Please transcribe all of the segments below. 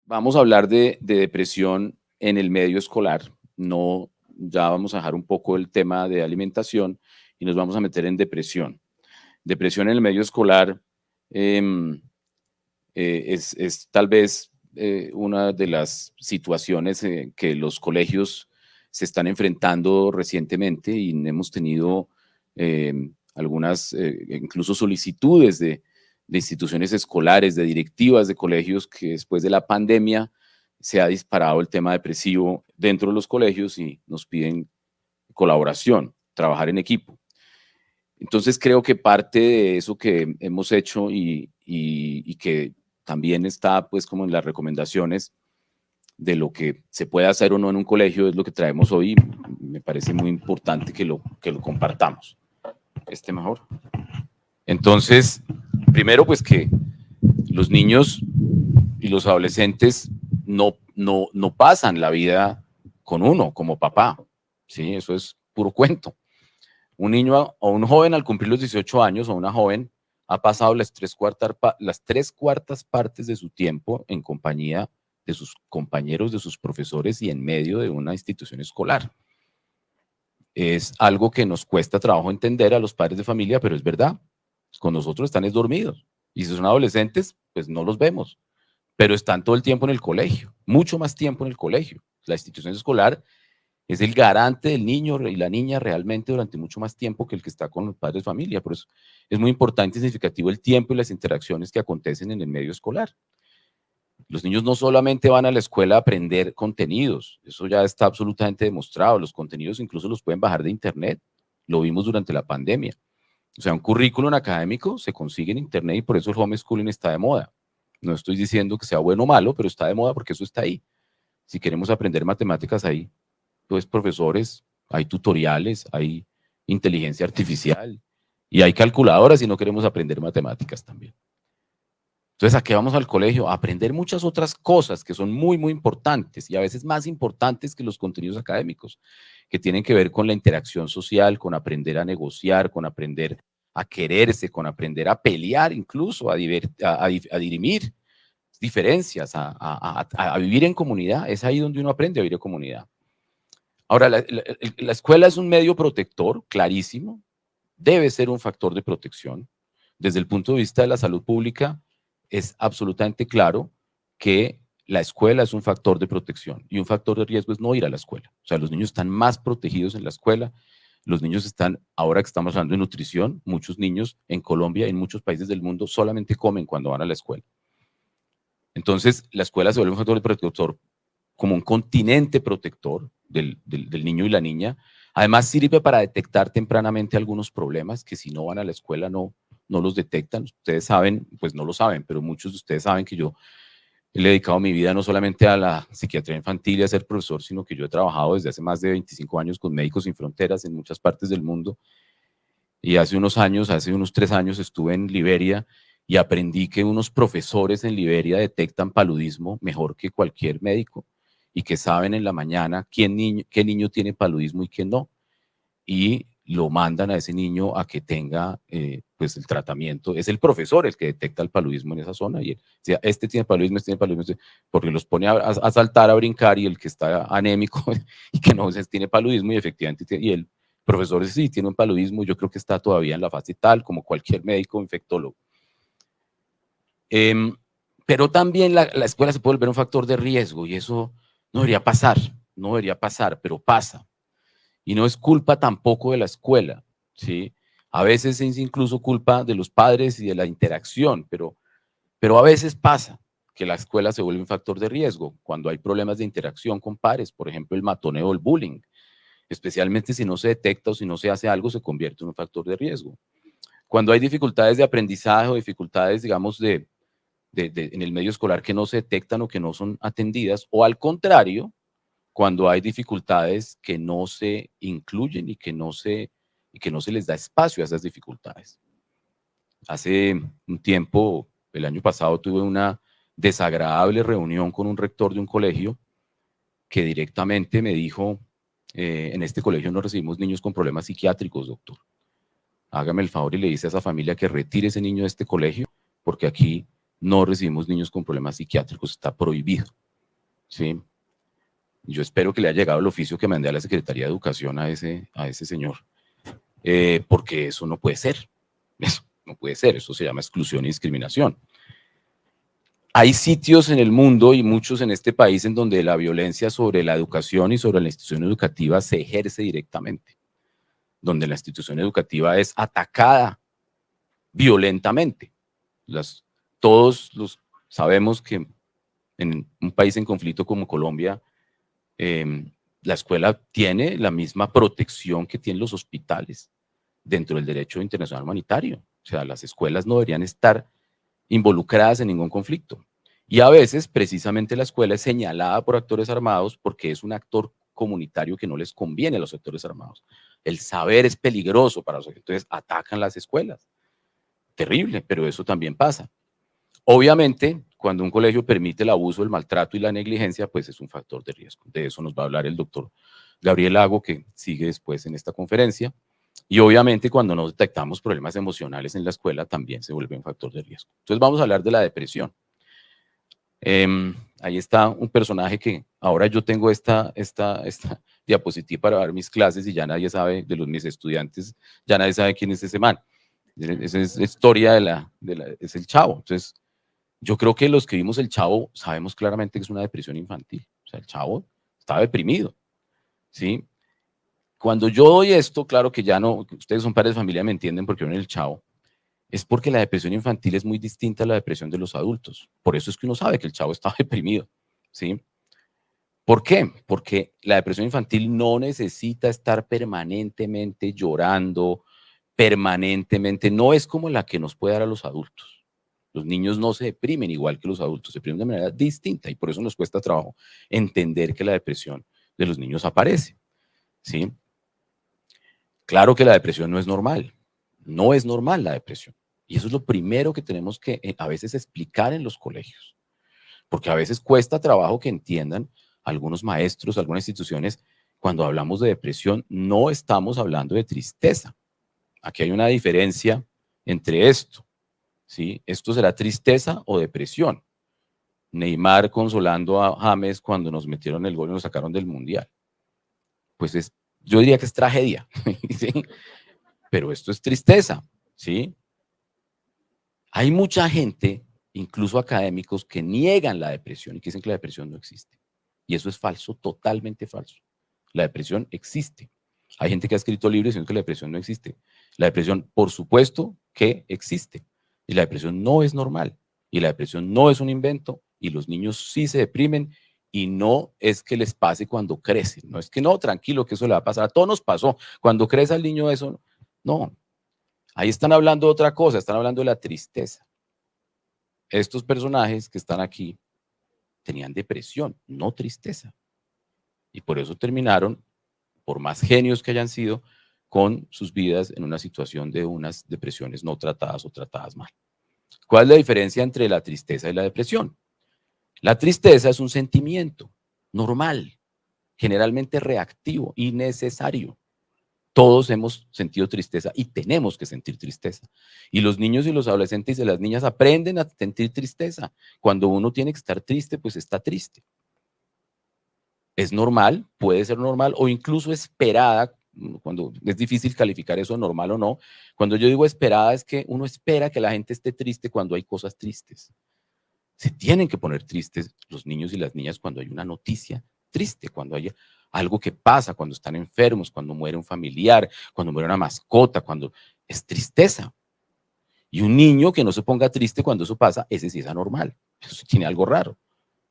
Vamos a hablar de depresión en el medio escolar. No, ya vamos a dejar un poco el tema de alimentación y nos vamos a meter en depresión. Depresión en el medio escolar em, es tal vez una de las situaciones que los colegios se están enfrentando recientemente y hemos tenido algunas incluso solicitudes de instituciones escolares, de directivas de colegios, que después de la pandemia se ha disparado el tema depresivo dentro de los colegios y nos piden colaboración, trabajar en equipo. Entonces creo que parte de eso que hemos hecho y que también está pues como en las recomendaciones de lo que se puede hacer o no en un colegio es lo que traemos hoy. Me parece muy importante que lo compartamos. Este mejor. Entonces, primero pues que los niños y los adolescentes no pasan la vida con uno como papá, ¿sí? Eso es puro cuento. Un niño o un joven al cumplir los 18 años o una joven ha pasado las tres cuartas partes de su tiempo en compañía de sus compañeros, de sus profesores y en medio de una institución escolar. Es algo que nos cuesta trabajo entender a los padres de familia, pero es verdad. Con nosotros están dormidos. Y si son adolescentes, pues no los vemos. Pero están todo el tiempo en el colegio, mucho más tiempo en el colegio. La institución escolar es el garante del niño y la niña realmente durante mucho más tiempo que el que está con los padres de familia. Por eso es muy importante y significativo el tiempo y las interacciones que acontecen en el medio escolar. Los niños no solamente van a la escuela a aprender contenidos, eso ya está absolutamente demostrado. Los contenidos incluso los pueden bajar de internet, lo vimos durante la pandemia. O sea, un currículum académico se consigue en internet y por eso el homeschooling está de moda. No estoy diciendo que sea bueno o malo, pero está de moda porque eso está ahí. Si queremos aprender matemáticas, hay pues profesores, hay tutoriales, hay inteligencia artificial y hay calculadoras si no queremos aprender matemáticas también. Entonces, ¿a qué vamos al colegio? A aprender muchas otras cosas que son muy, muy importantes y a veces más importantes que los contenidos académicos, que tienen que ver con la interacción social, con aprender a negociar, con aprender a quererse, con aprender a pelear incluso, a dirimir diferencias, a vivir en comunidad. Es ahí donde uno aprende a vivir en comunidad. Ahora, la escuela es un medio protector, clarísimo, debe ser un factor de protección. Desde el punto de vista de la salud pública, es absolutamente claro que la escuela es un factor de protección y un factor de riesgo es no ir a la escuela. O sea, los niños están más protegidos en la escuela. Los niños están, ahora que estamos hablando de nutrición, muchos niños en Colombia y en muchos países del mundo solamente comen cuando van a la escuela. Entonces, la escuela se vuelve un factor de protector como un continente protector del niño y la niña. Además, sirve para detectar tempranamente algunos problemas que si no van a la escuela no los detectan. Ustedes saben, pues no lo saben, pero muchos de ustedes saben que yo he dedicado mi vida no solamente a la psiquiatría infantil y a ser profesor, sino que yo he trabajado desde hace más de 25 años con Médicos Sin Fronteras en muchas partes del mundo. Y hace unos 3 años estuve en Liberia y aprendí que unos profesores en Liberia detectan paludismo mejor que cualquier médico y que saben en la mañana qué niño tiene paludismo y quién no. Y lo mandan a ese niño a que tenga pues el tratamiento. Es el profesor el que detecta el paludismo en esa zona. Y él, o sea, este tiene paludismo, este tiene paludismo, porque los pone a saltar, a brincar y el que está anémico y que no tiene paludismo y efectivamente y el profesor sí tiene un paludismo, yo creo que está todavía en la fase tal como cualquier médico infectólogo. Pero también la escuela se puede volver un factor de riesgo y eso no debería pasar, no debería pasar, pero pasa. Y no es culpa tampoco de la escuela, ¿sí? A veces es incluso culpa de los padres y de la interacción, pero a veces pasa que la escuela se vuelve un factor de riesgo cuando hay problemas de interacción con pares, por ejemplo, el matoneo o el bullying. Especialmente si no se detecta o si no se hace algo, se convierte en un factor de riesgo. Cuando hay dificultades de aprendizaje o dificultades, digamos, en el medio escolar que no se detectan o que no son atendidas, o al contrario, cuando hay dificultades que no se incluyen y que no se les da espacio a esas dificultades. Hace un tiempo, el año pasado, tuve una desagradable reunión con un rector de un colegio que directamente me dijo, en este colegio no recibimos niños con problemas psiquiátricos, doctor. Hágame el favor y le dice a esa familia que retire ese niño de este colegio, porque aquí no recibimos niños con problemas psiquiátricos, está prohibido, ¿sí? Yo espero que le haya llegado el oficio que mandé a la Secretaría de Educación a ese señor, porque eso no puede ser, eso no puede ser, eso se llama exclusión y discriminación. Hay sitios en el mundo y muchos en este país en donde la violencia sobre la educación y sobre la institución educativa se ejerce directamente, donde la institución educativa es atacada violentamente. Todos sabemos que en un país en conflicto como Colombia, la escuela tiene la misma protección que tienen los hospitales dentro del derecho internacional humanitario. O sea, las escuelas no deberían estar involucradas en ningún conflicto. Y a veces, precisamente, la escuela es señalada por actores armados porque es un actor comunitario que no les conviene a los actores armados. El saber es peligroso para los, entonces atacan las escuelas. Terrible, pero eso también pasa. Obviamente, cuando un colegio permite el abuso, el maltrato y la negligencia, pues es un factor de riesgo. De eso nos va a hablar el doctor Gabriel Lago, que sigue después en esta conferencia. Y obviamente cuando no detectamos problemas emocionales en la escuela, también se vuelve un factor de riesgo. Entonces vamos a hablar de la depresión. Ahí está un personaje que ahora yo tengo esta diapositiva para dar mis clases y ya nadie sabe de mis estudiantes, ya nadie sabe quién es ese man. Esa es la historia es el Chavo. Entonces, yo creo que los que vimos el Chavo sabemos claramente que es una depresión infantil. O sea, el Chavo estaba deprimido, ¿sí? Cuando yo doy esto, claro que ya no, ustedes son padres de familia, me entienden porque ven el Chavo, es porque la depresión infantil es muy distinta a la depresión de los adultos. Por eso es que uno sabe que el Chavo estaba deprimido, ¿sí? ¿Por qué? Porque la depresión infantil no necesita estar permanentemente llorando, permanentemente, no es como la que nos puede dar a los adultos. Los niños no se deprimen igual que los adultos, se deprimen de manera distinta y por eso nos cuesta trabajo entender que la depresión de los niños aparece, ¿sí? Claro que la depresión no es normal, no es normal la depresión. Y eso es lo primero que tenemos que a veces explicar en los colegios, porque a veces cuesta trabajo que entiendan algunos maestros, algunas instituciones, cuando hablamos de depresión, no estamos hablando de tristeza. Aquí hay una diferencia entre esto, ¿sí? Esto será tristeza o depresión. Neymar consolando a James cuando nos metieron el gol y nos sacaron del Mundial. Pues yo diría que es tragedia, ¿sí? Pero esto es tristeza, ¿sí? Hay mucha gente, incluso académicos, que niegan la depresión y que dicen que la depresión no existe. Y eso es falso, totalmente falso. La depresión existe. Hay gente que ha escrito libros diciendo que la depresión no existe. La depresión, por supuesto que existe. Y la depresión no es normal. Y la depresión no es un invento. Y los niños sí se deprimen. Y no es que les pase cuando crecen. No es que no, tranquilo, que eso le va a pasar. A todos nos pasó. Cuando crece al niño eso, no. Ahí están hablando de otra cosa. Están hablando de la tristeza. Estos personajes que están aquí tenían depresión, no tristeza. Y por eso terminaron, por más genios que hayan sido, con sus vidas en una situación de unas depresiones no tratadas o tratadas mal. ¿Cuál es la diferencia entre la tristeza y la depresión? La tristeza es un sentimiento normal, generalmente reactivo y necesario. Todos hemos sentido tristeza y tenemos que sentir tristeza. Y los niños y los adolescentes y las niñas aprenden a sentir tristeza. Cuando uno tiene que estar triste, pues está triste. Es normal, puede ser normal o incluso esperada, cuando es difícil calificar eso normal o no. Cuando yo digo esperada es que uno espera que la gente esté triste cuando hay cosas tristes. Se tienen que poner tristes los niños y las niñas cuando hay una noticia triste, cuando hay algo que pasa, cuando están enfermos, cuando muere un familiar, cuando muere una mascota, cuando es tristeza. Y un niño que no se ponga triste cuando eso pasa, ese sí es anormal. Eso tiene algo raro,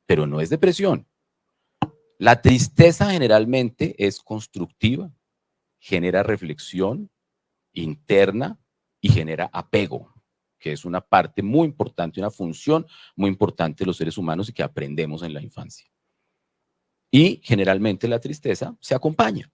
pero no es depresión. La tristeza generalmente es constructiva, genera reflexión interna y genera apego, que es una parte muy importante, una función muy importante de los seres humanos y que aprendemos en la infancia. Y generalmente la tristeza se acompaña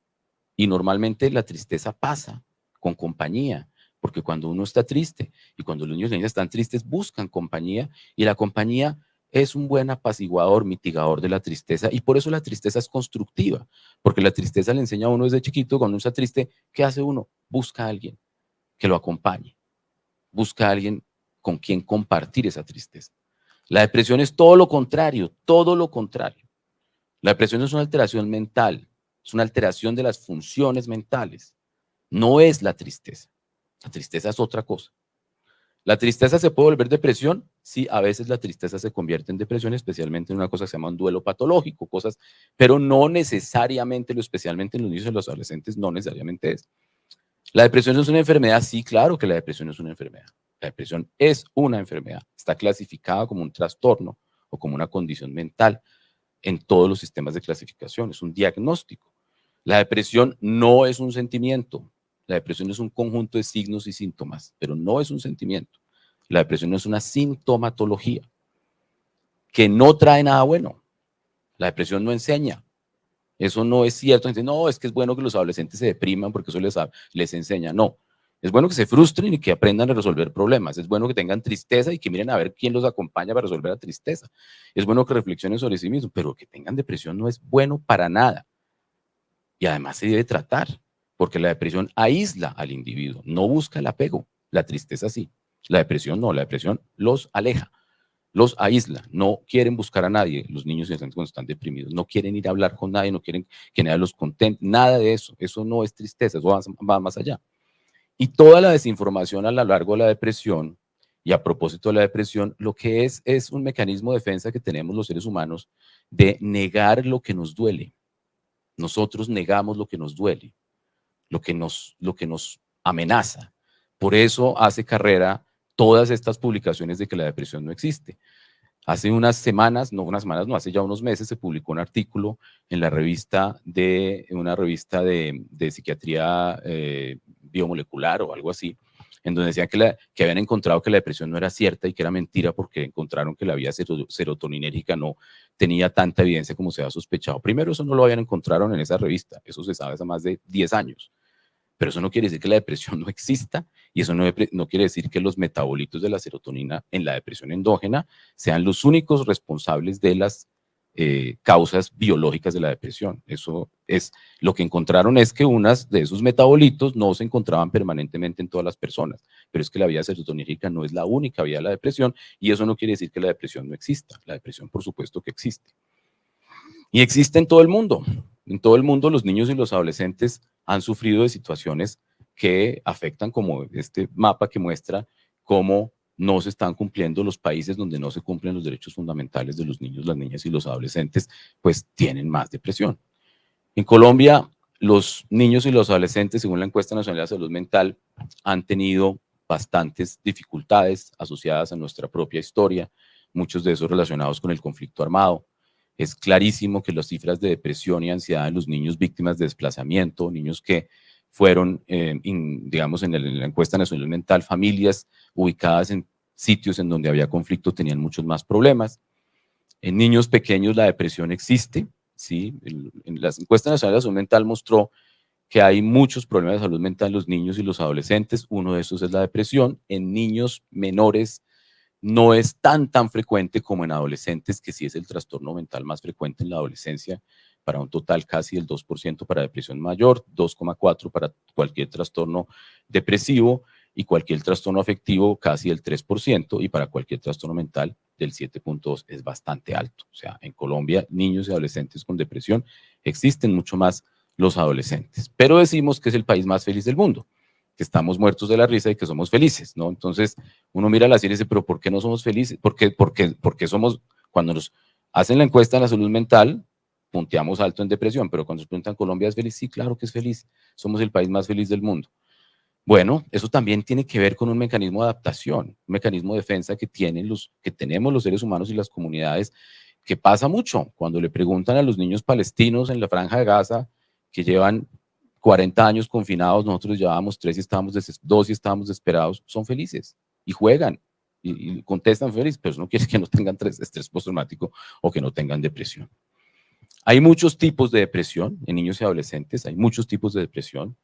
y normalmente la tristeza pasa con compañía, porque cuando uno está triste y cuando los niños y niñas están tristes buscan compañía y la compañía es un buen apaciguador, mitigador de la tristeza y por eso la tristeza es constructiva, porque la tristeza le enseña a uno desde chiquito, cuando uno está triste, ¿qué hace uno? Busca a alguien que lo acompañe, busca a alguien con quien compartir esa tristeza. La depresión es todo lo contrario, todo lo contrario. La depresión es una alteración mental, es una alteración de las funciones mentales, no es la tristeza. La tristeza es otra cosa. ¿La tristeza se puede volver depresión? Sí, a veces la tristeza se convierte en depresión, especialmente en una cosa que se llama un duelo patológico, cosas, pero no necesariamente, especialmente en los niños y los adolescentes, no necesariamente es. ¿La depresión es una enfermedad? Sí, claro que la depresión es una enfermedad. La depresión es una enfermedad, está clasificada como un trastorno o como una condición mental en todos los sistemas de clasificación, es un diagnóstico. La depresión no es un sentimiento, la depresión es un conjunto de signos y síntomas, pero no es un sentimiento. La depresión es una sintomatología que no trae nada bueno. La depresión no enseña. Eso no es cierto. Gente, no, es que es bueno que los adolescentes se depriman porque eso les enseña. No. Es bueno que se frustren y que aprendan a resolver problemas. Es bueno que tengan tristeza y que miren a ver quién los acompaña para resolver la tristeza. Es bueno que reflexionen sobre sí mismos, pero que tengan depresión no es bueno para nada. Y además se debe tratar, porque la depresión aísla al individuo, no busca el apego. La tristeza sí. La depresión no, la depresión los aleja, los aísla, no quieren buscar a nadie, los niños y cuando están deprimidos, no quieren ir a hablar con nadie, no quieren que nadie los contente, nada de eso no es tristeza, eso va más allá. Y toda la desinformación a lo largo de la depresión, y a propósito de la depresión, lo que es un mecanismo de defensa que tenemos los seres humanos de negar lo que nos duele. Nosotros negamos lo que nos duele, lo que nos amenaza. Por eso hace carrera todas estas publicaciones de que la depresión no existe. Hace unas semanas, no, hace ya unos meses se publicó un artículo en la revista de psiquiatría biomolecular o algo así, en donde decían que habían encontrado que la depresión no era cierta y que era mentira porque encontraron que la vía serotoninérgica no tenía tanta evidencia como se había sospechado. Primero, eso no lo habían encontrado en esa revista, eso se sabe hace más de 10 años. Pero eso no quiere decir que la depresión no exista y eso no quiere decir que los metabolitos de la serotonina en la depresión endógena sean los únicos responsables de las causas biológicas de la depresión. Eso es, lo que encontraron es que unas de esos metabolitos no se encontraban permanentemente en todas las personas, pero es que la vía serotonínrica no es la única vía de la depresión y eso no quiere decir que la depresión no exista. La depresión, por supuesto que existe. Y existe en todo el mundo. En todo el mundo los niños y los adolescentes han sufrido de situaciones que afectan, como este mapa que muestra cómo no se están cumpliendo los países donde no se cumplen los derechos fundamentales de los niños, las niñas y los adolescentes, pues tienen más depresión. En Colombia, los niños y los adolescentes, según la encuesta nacional de salud mental, han tenido bastantes dificultades asociadas a nuestra propia historia, muchos de esos relacionados con el conflicto armado. Es clarísimo que las cifras de depresión y ansiedad en los niños víctimas de desplazamiento, niños que fueron, digamos, en la encuesta nacional mental, familias ubicadas en sitios en donde había conflicto tenían muchos más problemas. En niños pequeños la depresión existe, ¿sí? En las encuestas nacionales de salud mental mostró que hay muchos problemas de salud mental en los niños y los adolescentes. Uno de esos es la depresión. En niños menores no es tan frecuente como en adolescentes, que sí es el trastorno mental más frecuente en la adolescencia, para un total casi del 2% para depresión mayor, 2,4% para cualquier trastorno depresivo y cualquier trastorno afectivo casi el 3% y para cualquier trastorno mental del 7,2%. Es bastante alto. O sea, en Colombia, niños y adolescentes con depresión existen mucho más los adolescentes, pero decimos que es el país más feliz del mundo, que estamos muertos de la risa y que somos felices, ¿no? Entonces, uno mira la serie y dice, pero ¿por qué no somos felices? ¿Por qué somos, cuando nos hacen la encuesta en la salud mental, punteamos alto en depresión, pero cuando nos preguntan, ¿Colombia es feliz? Sí, claro que es feliz, somos el país más feliz del mundo. Bueno, eso también tiene que ver con un mecanismo de adaptación, un mecanismo de defensa que tenemos los seres humanos y las comunidades, que pasa mucho cuando le preguntan a los niños palestinos en la Franja de Gaza, que llevan 40 años confinados, nosotros llevábamos 3 y estábamos 2 y estábamos desesperados, son felices y juegan y contestan feliz, pero eso no quiere decir que no tengan estrés postraumático o que no tengan depresión. Hay muchos tipos de depresión en niños y adolescentes, hay muchos tipos de depresión.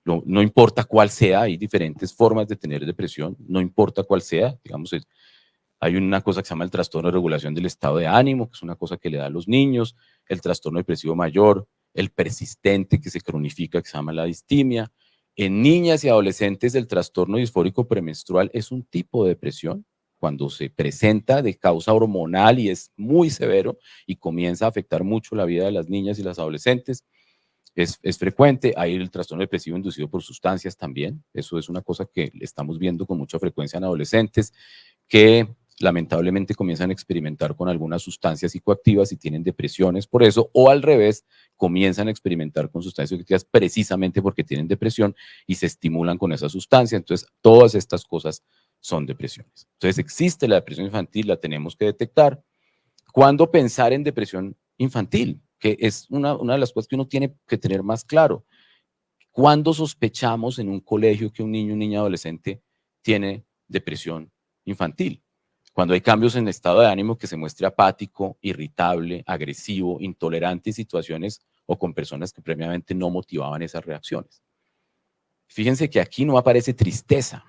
No importa cuál sea, hay diferentes formas de tener depresión, no importa cuál sea, digamos, hay una cosa que se llama el trastorno de regulación del estado de ánimo, que es una cosa que le da a los niños, el trastorno depresivo mayor, el persistente que se cronifica, que se llama la distimia. En niñas y adolescentes, el trastorno disfórico premenstrual es un tipo de depresión, cuando se presenta de causa hormonal y es muy severo y comienza a afectar mucho la vida de las niñas y las adolescentes, es frecuente. Hay el trastorno depresivo inducido por sustancias también. Eso es una cosa que estamos viendo con mucha frecuencia en adolescentes que lamentablemente comienzan a experimentar con algunas sustancias psicoactivas y tienen depresiones por eso, o al revés, comienzan a experimentar con sustancias psicoactivas precisamente porque tienen depresión y se estimulan con esa sustancia. Entonces, todas estas cosas son depresiones. Entonces, existe la depresión infantil, la tenemos que detectar. ¿Cuándo pensar en depresión infantil? Que es una de las cosas que uno tiene que tener más claro. ¿Cuándo sospechamos en un colegio que un niño, niña, adolescente tiene depresión infantil? Cuando hay cambios en el estado de ánimo que se muestre apático, irritable, agresivo, intolerante en situaciones o con personas que previamente no motivaban esas reacciones. Fíjense que aquí no aparece tristeza.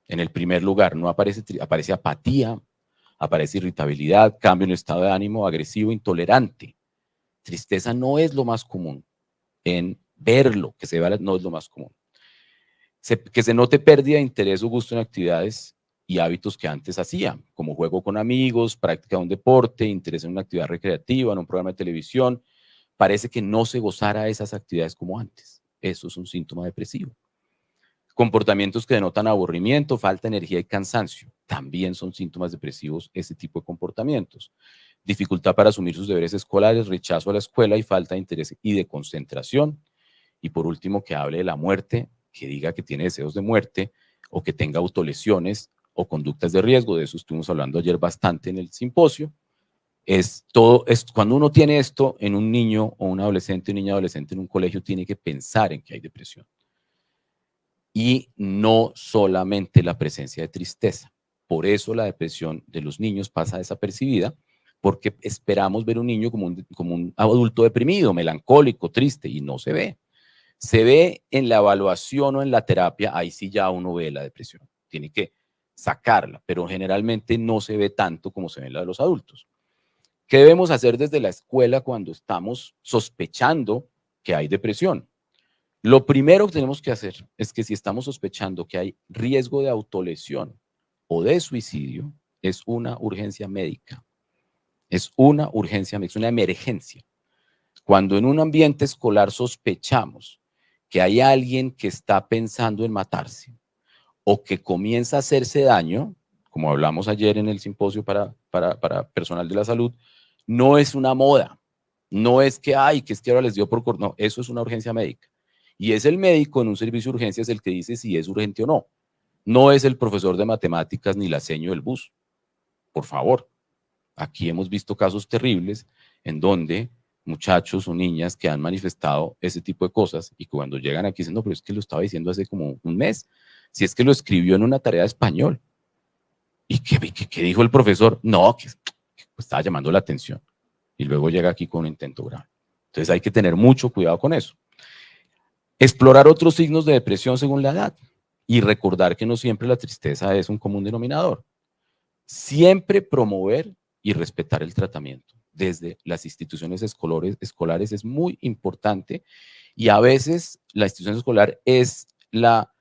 En el primer lugar, no aparece apatía, aparece irritabilidad, cambio en el estado de ánimo, agresivo, intolerante. Tristeza no es lo más común. En verlo, que se vea, no es lo más común. Que se note pérdida de interés o gusto en actividades y hábitos que antes hacía, como juego con amigos, práctica de un deporte, interés en una actividad recreativa, en un programa de televisión. Parece que no se gozara de esas actividades como antes. Eso es un síntoma depresivo. Comportamientos que denotan aburrimiento, falta de energía y cansancio. También son síntomas depresivos ese tipo de comportamientos. Dificultad para asumir sus deberes escolares, rechazo a la escuela y falta de interés y de concentración. Y por último, que hable de la muerte, que diga que tiene deseos de muerte o que tenga autolesiones o conductas de riesgo. De eso estuvimos hablando ayer bastante en el simposio. Cuando uno tiene esto en un niño o un adolescente, un niño adolescente en un colegio, tiene que pensar en que hay depresión. Y no solamente la presencia de tristeza. Por eso la depresión de los niños pasa desapercibida, porque esperamos ver un niño como un adulto deprimido, melancólico, triste, y no se ve. Se ve en la evaluación o en la terapia, ahí sí ya uno ve la depresión. Tiene que sacarla, pero generalmente no se ve tanto como se ve en la de los adultos. ¿Qué debemos hacer desde la escuela cuando estamos sospechando que hay depresión? Lo primero que tenemos que hacer es que si estamos sospechando que hay riesgo de autolesión o de suicidio, es una urgencia médica. Es una urgencia médica, es una emergencia. Cuando en un ambiente escolar sospechamos que hay alguien que está pensando en matarse o que comienza a hacerse daño, como hablamos ayer en el simposio para personal de la salud, no es una moda, no es que, ay, que es que ahora les dio por... No, eso es una urgencia médica. Y es el médico en un servicio de urgencias el que dice si es urgente o no. No es el profesor de matemáticas ni la seño del bus. Por favor, aquí hemos visto casos terribles en donde muchachos o niñas que han manifestado ese tipo de cosas y cuando llegan aquí dicen, no, pero es que lo estaba diciendo hace como un mes, si es que lo escribió en una tarea de español. ¿Y qué dijo el profesor? No, que estaba llamando la atención. Y luego llega aquí con un intento grave. Entonces hay que tener mucho cuidado con eso. Explorar otros signos de depresión según la edad y recordar que no siempre la tristeza es un común denominador. Siempre promover y respetar el tratamiento desde las instituciones escolares es muy importante y a veces la institución escolar es la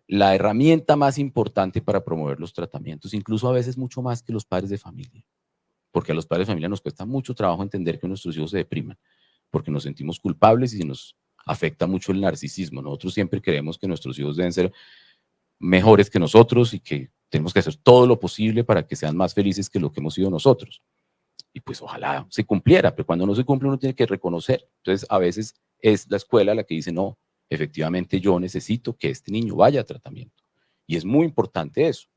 herramienta más importante para promover los tratamientos, incluso a veces mucho más que los padres de familia, porque a los padres de familia nos cuesta mucho trabajo entender que nuestros hijos se depriman, porque nos sentimos culpables y nos afecta mucho el narcisismo. Nosotros siempre creemos que nuestros hijos deben ser mejores que nosotros y que tenemos que hacer todo lo posible para que sean más felices que lo que hemos sido nosotros. Y pues ojalá se cumpliera, pero cuando no se cumple uno tiene que reconocer. Entonces a veces es la escuela la que dice, no, efectivamente yo necesito que este niño vaya a tratamiento. Y es muy importante eso.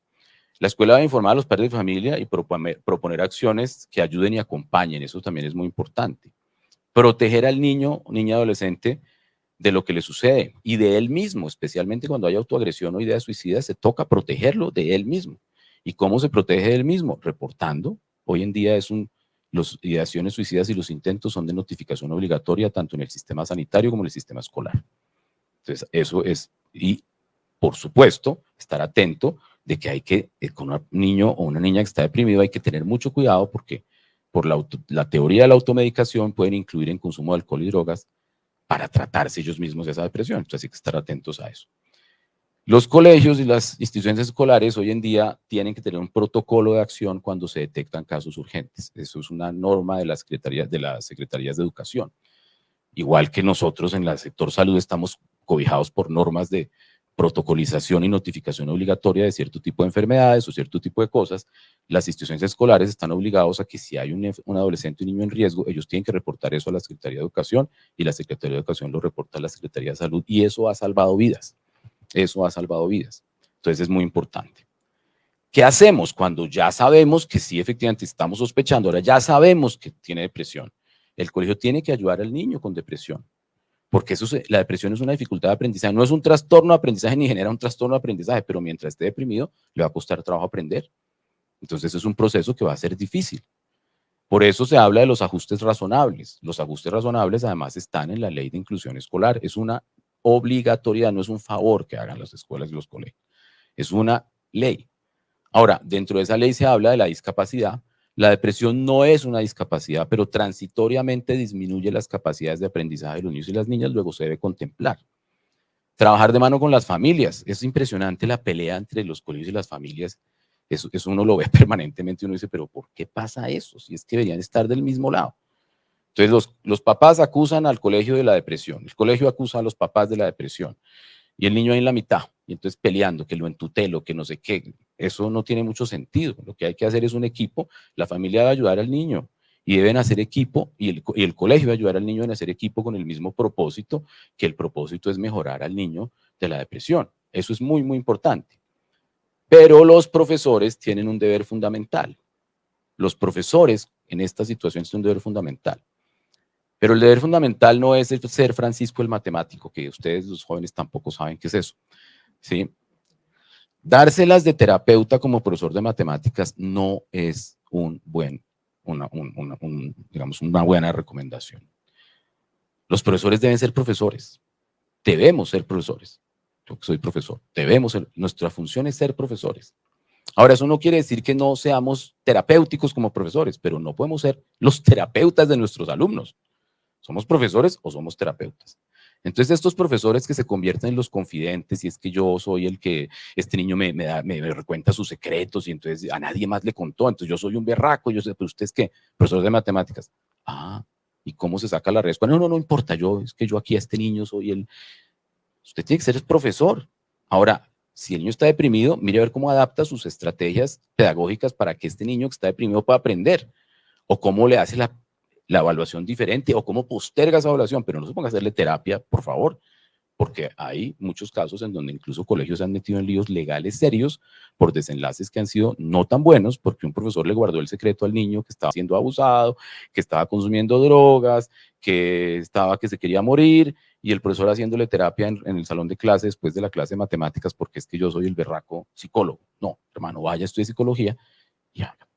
La escuela debe informar a los padres de familia y proponer acciones que ayuden y acompañen. Eso también es muy importante. Proteger al niño o niña adolescente de lo que le sucede y de él mismo, especialmente cuando hay autoagresión o idea suicida, se toca protegerlo de él mismo. ¿Y cómo se protege de él mismo? Reportando. Hoy en día las ideaciones suicidas y los intentos son de notificación obligatoria tanto en el sistema sanitario como en el sistema escolar. Entonces, eso es, y por supuesto, estar atento de que hay que, con un niño o una niña que está deprimido, hay que tener mucho cuidado porque por la teoría de la automedicación pueden incluir en consumo de alcohol y drogas para tratarse ellos mismos de esa depresión. Entonces hay que estar atentos a eso. Los colegios y las instituciones escolares hoy en día tienen que tener un protocolo de acción cuando se detectan casos urgentes. Eso es una norma de las secretarías de Educación. Igual que nosotros en el sector salud estamos cobijados por normas de protocolización y notificación obligatoria de cierto tipo de enfermedades o cierto tipo de cosas, las instituciones escolares están obligados a que si hay un adolescente o un niño en riesgo, ellos tienen que reportar eso a la Secretaría de Educación y la Secretaría de Educación lo reporta a la Secretaría de Salud y eso ha salvado vidas. Eso ha salvado vidas. Entonces es muy importante. ¿Qué hacemos cuando ya sabemos que sí, efectivamente estamos sospechando, ahora ya sabemos que tiene depresión? El colegio tiene que ayudar al niño con depresión, porque la depresión es una dificultad de aprendizaje, no es un trastorno de aprendizaje ni genera un trastorno de aprendizaje, pero mientras esté deprimido le va a costar trabajo aprender. Entonces es un proceso que va a ser difícil. Por eso se habla de los ajustes razonables. Los ajustes razonables además están en la ley de inclusión escolar. Es una obligatoriedad, no es un favor que hagan las escuelas y los colegios. Es una ley. Ahora, dentro de esa ley se habla de la discapacidad. La depresión no es una discapacidad, pero transitoriamente disminuye las capacidades de aprendizaje de los niños y las niñas, luego se debe contemplar. Trabajar de mano con las familias. Es impresionante la pelea entre los colegios y las familias. Eso uno lo ve permanentemente y uno dice, pero ¿por qué pasa eso? Si es que deberían estar del mismo lado. Entonces los papás acusan al colegio de la depresión, el colegio acusa a los papás de la depresión y el niño ahí en la mitad, y entonces peleando, que lo entutelo, que no sé qué. Eso no tiene mucho sentido. Lo que hay que hacer es un equipo, la familia debe ayudar al niño y deben hacer equipo, y el colegio debe ayudar al niño en hacer equipo con el mismo propósito, que el propósito es mejorar al niño de la depresión. Eso es muy, muy importante. Pero los profesores tienen un deber fundamental. Los profesores en esta situación tienen un deber fundamental. Pero el deber fundamental no es ser Francisco el matemático, que ustedes los jóvenes tampoco saben qué es eso, ¿sí? Dárselas de terapeuta como profesor de matemáticas no es digamos, una buena recomendación. Los profesores deben ser profesores, debemos ser profesores. Yo que soy profesor, nuestra función es ser profesores. Ahora, eso no quiere decir que no seamos terapéuticos como profesores, pero no podemos ser los terapeutas de nuestros alumnos. ¿Somos profesores o somos terapeutas? Entonces, estos profesores que se convierten en los confidentes, y es que yo soy el que, este niño me recuenta sus secretos, y entonces a nadie más le contó, entonces yo soy un berraco, yo sé, pero usted es que, profesor de matemáticas. Ah, ¿y cómo se saca la respuesta? No importa, es que yo aquí a este niño soy el, usted tiene que ser el profesor. Ahora, si el niño está deprimido, mire a ver cómo adapta sus estrategias pedagógicas para que este niño que está deprimido pueda aprender, o cómo le hace la evaluación diferente, o cómo posterga esa evaluación, pero no se ponga a hacerle terapia, por favor, porque hay muchos casos en donde incluso colegios se han metido en líos legales serios por desenlaces que han sido no tan buenos, porque un profesor le guardó el secreto al niño que estaba siendo abusado, que estaba consumiendo drogas, que se quería morir, y el profesor haciéndole terapia en el salón de clase después de la clase de matemáticas, porque es que yo soy el berraco psicólogo. No, hermano, vaya, estudie psicología y haga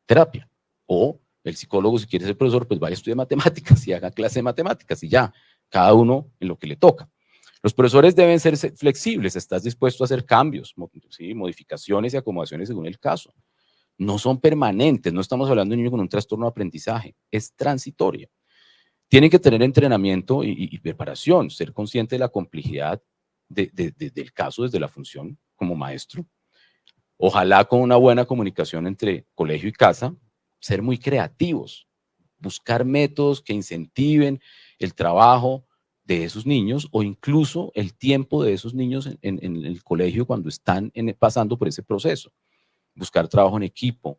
terapia. O el psicólogo, si quiere ser profesor, pues vaya a estudiar matemáticas y haga clase de matemáticas y ya, cada uno en lo que le toca. Los profesores deben ser flexibles, estás dispuesto a hacer cambios, ¿sí? Modificaciones y acomodaciones según el caso. No son permanentes, no estamos hablando de un niño con un trastorno de aprendizaje, es transitoria. Tienen que tener entrenamiento y preparación, ser consciente de la complejidad del caso desde la función como maestro. Ojalá con una buena comunicación entre colegio y casa, ser muy creativos, buscar métodos que incentiven el trabajo de esos niños o incluso el tiempo de esos niños en el colegio cuando están pasando por ese proceso. Buscar trabajo en equipo,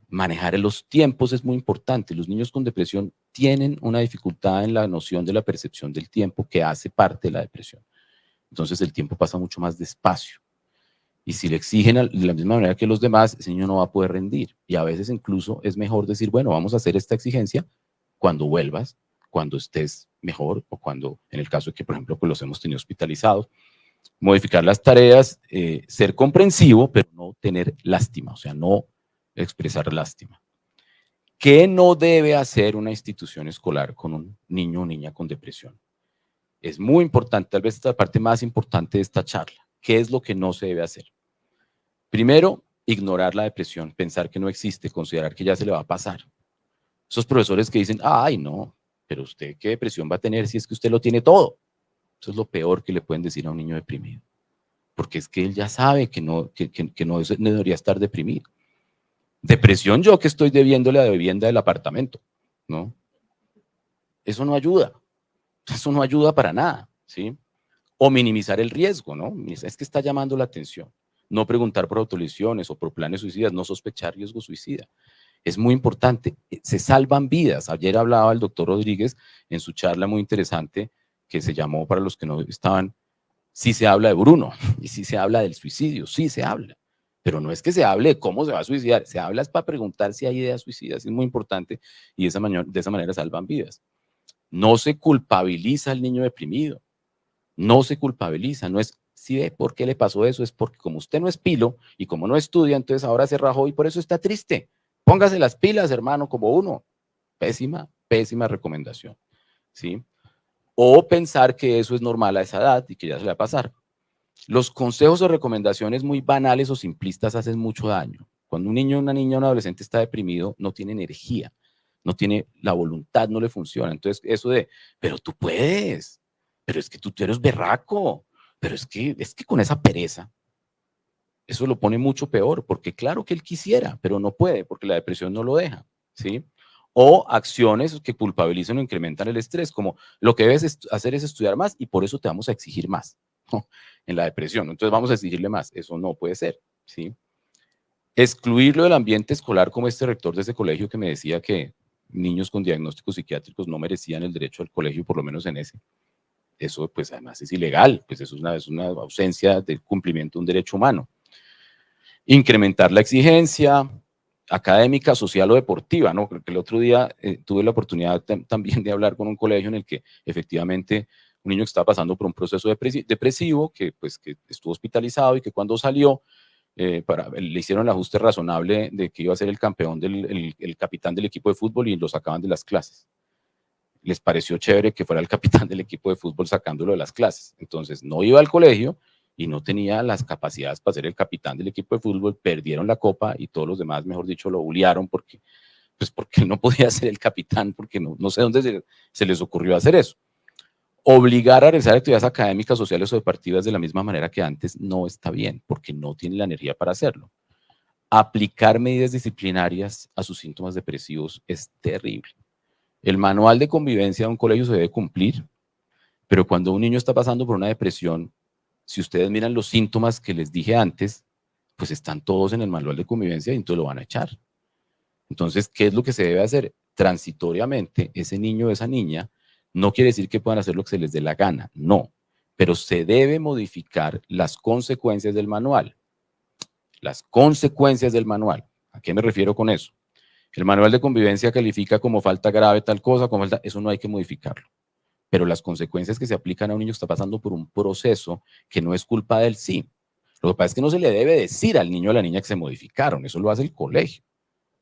manejar los tiempos es muy importante. Los niños con depresión tienen una dificultad en la noción de la percepción del tiempo que hace parte de la depresión. Entonces el tiempo pasa mucho más despacio. Y si le exigen de la misma manera que los demás, ese niño no va a poder rendir. Y a veces incluso es mejor decir, bueno, vamos a hacer esta exigencia cuando vuelvas, cuando estés mejor o cuando, en el caso de que, por ejemplo, pues los hemos tenido hospitalizados, modificar las tareas, ser comprensivo, pero no tener lástima, o sea, no expresar lástima. ¿Qué no debe hacer una institución escolar con un niño o niña con depresión? Es muy importante, tal vez esta es la parte más importante de esta charla. ¿Qué es lo que no se debe hacer? Primero, ignorar la depresión, pensar que no existe, considerar que ya se le va a pasar. Esos profesores que dicen, ay, no, pero usted qué depresión va a tener si es que usted lo tiene todo. Eso es lo peor que le pueden decir a un niño deprimido. porque es que él ya sabe que no debería estar deprimido. Depresión yo que estoy debiendo la vivienda del apartamento, ¿no? Eso no ayuda para nada, ¿sí? O minimizar el riesgo, ¿no? Es que está llamando la atención. No preguntar por autolesiones o por planes suicidas, no sospechar riesgo suicida. Es muy importante, se salvan vidas. Ayer hablaba el doctor Rodríguez en su charla muy interesante que se llamó, para los que no estaban, sí se habla de Bruno y sí se habla del suicidio, sí se habla. Pero no es que se hable de cómo se va a suicidar, se habla es para preguntar si hay ideas suicidas, es muy importante y de esa manera salvan vidas. No se culpabiliza al niño deprimido, no se culpabiliza, no es, si ve por qué le pasó eso, es porque como usted no es pilo y como no estudia, entonces ahora se rajó y por eso está triste. Póngase las pilas, hermano, como uno. Pésima, pésima recomendación, ¿sí? O pensar que eso es normal a esa edad y que ya se le va a pasar. Los consejos o recomendaciones muy banales o simplistas hacen mucho daño. Cuando un niño, una niña, un adolescente está deprimido, no tiene energía, no tiene la voluntad, no le funciona. Entonces, eso de, pero tú puedes, pero es que tú eres berraco, pero es que con esa pereza, eso lo pone mucho peor, porque claro que él quisiera, pero no puede, porque la depresión no lo deja, ¿sí? O acciones que culpabilizan o incrementan el estrés, como lo que debes hacer es estudiar más y por eso te vamos a exigir más, ¿no? En la depresión. Entonces vamos a exigirle más. Eso no puede ser, ¿sí? Excluirlo del ambiente escolar, como este rector de ese colegio que me decía que niños con diagnósticos psiquiátricos no merecían el derecho al colegio, por lo menos en ese. Eso, pues, además es ilegal, pues eso es una ausencia de cumplimiento de un derecho humano. Incrementar la exigencia académica, social o deportiva, ¿no? Creo que el otro día tuve la oportunidad también de hablar con un colegio en el que efectivamente un niño que estaba pasando por un proceso depresivo, que pues que estuvo hospitalizado y que cuando salió le hicieron el ajuste razonable de que iba a ser el campeón, el capitán del equipo de fútbol y lo sacaban de las clases. Les pareció chévere que fuera el capitán del equipo de fútbol sacándolo de las clases. Entonces no iba al colegio y no tenía las capacidades para ser el capitán del equipo de fútbol, perdieron la copa y todos los demás, mejor dicho, lo bullearon porque él no podía ser el capitán, porque no sé dónde se les ocurrió hacer eso. Obligar a realizar actividades académicas, sociales o deportivas de la misma manera que antes no está bien, porque no tiene la energía para hacerlo. Aplicar medidas disciplinarias a sus síntomas depresivos es terrible. El manual de convivencia de un colegio se debe cumplir, pero cuando un niño está pasando por una depresión, si ustedes miran los síntomas que les dije antes, pues están todos en el manual de convivencia y entonces lo van a echar. Entonces, ¿qué es lo que se debe hacer? Transitoriamente, ese niño o esa niña, no quiere decir que puedan hacer lo que se les dé la gana, no, pero se debe modificar las consecuencias del manual. Las consecuencias del manual. ¿A qué me refiero con eso? El manual de convivencia califica como falta grave tal cosa, como falta, eso no hay que modificarlo. Pero las consecuencias que se aplican a un niño que está pasando por un proceso que no es culpa del sí. Lo que pasa es que no se le debe decir al niño o a la niña que se modificaron, eso lo hace el colegio.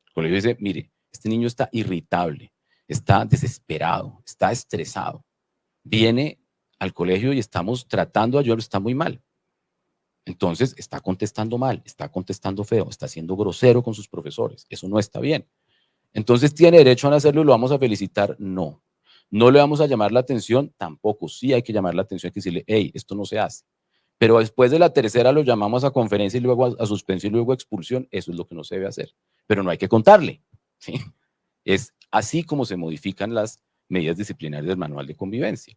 El colegio dice, mire, este niño está irritable, está desesperado, está estresado. Viene al colegio y estamos tratando de ayudarlo, está muy mal. Entonces está contestando mal, está contestando feo, está siendo grosero con sus profesores. Eso no está bien. Entonces, ¿tiene derecho a hacerlo y lo vamos a felicitar? No. ¿No le vamos a llamar la atención? Tampoco. Sí hay que llamar la atención, hay que decirle, hey, esto no se hace. Pero después de la tercera lo llamamos a conferencia y luego a suspensión y luego a expulsión. Eso es lo que no se debe hacer. Pero no hay que contarle, ¿sí? Es así como se modifican las medidas disciplinarias del manual de convivencia.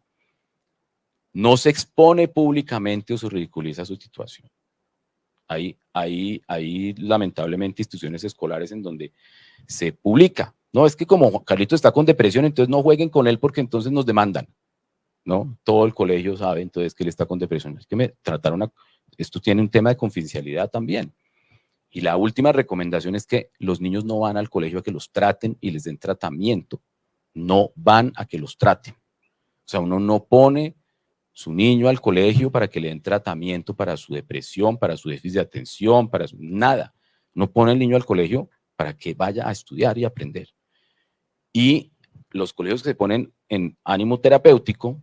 No se expone públicamente o se ridiculiza su situación. Hay lamentablemente instituciones escolares en donde se publica. No, es que como Carlito está con depresión, entonces no jueguen con él porque entonces nos demandan. ¿No? Todo el colegio sabe entonces que él está con depresión. Es que esto tiene un tema de confidencialidad también. Y la última recomendación es que los niños no van al colegio a que los traten y les den tratamiento. No van a que los traten. O sea, uno no pone su niño al colegio para que le den tratamiento para su depresión, para su déficit de atención, nada. No pone al niño al colegio para que vaya a estudiar y aprender. Y los colegios que se ponen en ánimo terapéutico,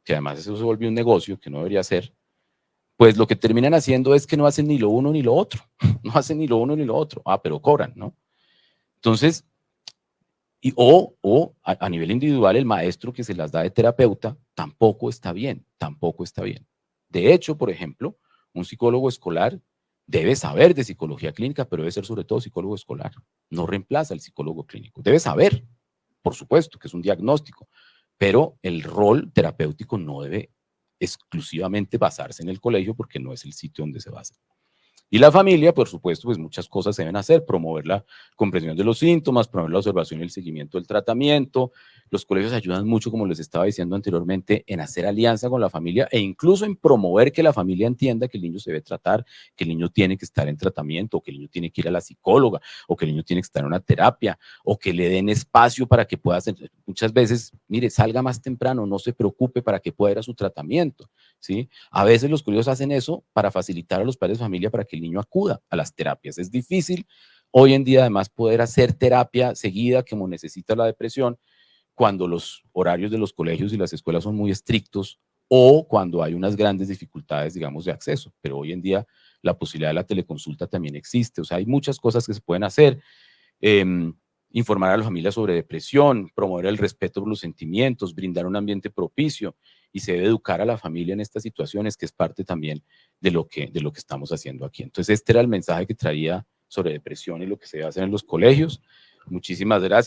que además eso se volvió un negocio que no debería ser, pues lo que terminan haciendo es que no hacen ni lo uno ni lo otro. No hacen ni lo uno ni lo otro. Ah, pero cobran, ¿no? Entonces, a nivel individual, el maestro que se las da de terapeuta tampoco está bien, tampoco está bien. De hecho, por ejemplo, Un psicólogo escolar debe saber de psicología clínica, pero debe ser sobre todo psicólogo escolar. No reemplaza al psicólogo clínico. Debe saber, por supuesto, que es un diagnóstico, pero el rol terapéutico no debe exclusivamente basarse en el colegio porque no es el sitio donde se basa. Y la familia, por supuesto, pues muchas cosas se deben hacer, promover la comprensión de los síntomas, promover la observación y el seguimiento del tratamiento. Los colegios ayudan mucho, como les estaba diciendo anteriormente, en hacer alianza con la familia e incluso en promover que la familia entienda que el niño se debe tratar, que el niño tiene que estar en tratamiento, o que el niño tiene que ir a la psicóloga, o que el niño tiene que estar en una terapia, o que le den espacio para que pueda hacer. Muchas veces, mire, salga más temprano, no se preocupe para que pueda ir a su tratamiento, ¿sí? A veces los colegios hacen eso para facilitar a los padres de familia para que el niño acuda a las terapias. Es difícil hoy en día además poder hacer terapia seguida como necesita la depresión cuando los horarios de los colegios y las escuelas son muy estrictos o cuando hay unas grandes dificultades, digamos, de acceso. Pero hoy en día la posibilidad de la teleconsulta también existe. O sea, hay muchas cosas que se pueden hacer. Informar a la familia sobre depresión, promover el respeto por los sentimientos, brindar un ambiente propicio y se debe educar a la familia en estas situaciones, que es parte también de lo que estamos haciendo aquí. Entonces, este era el mensaje que traía sobre depresión y lo que se debe hacer en los colegios. Muchísimas gracias.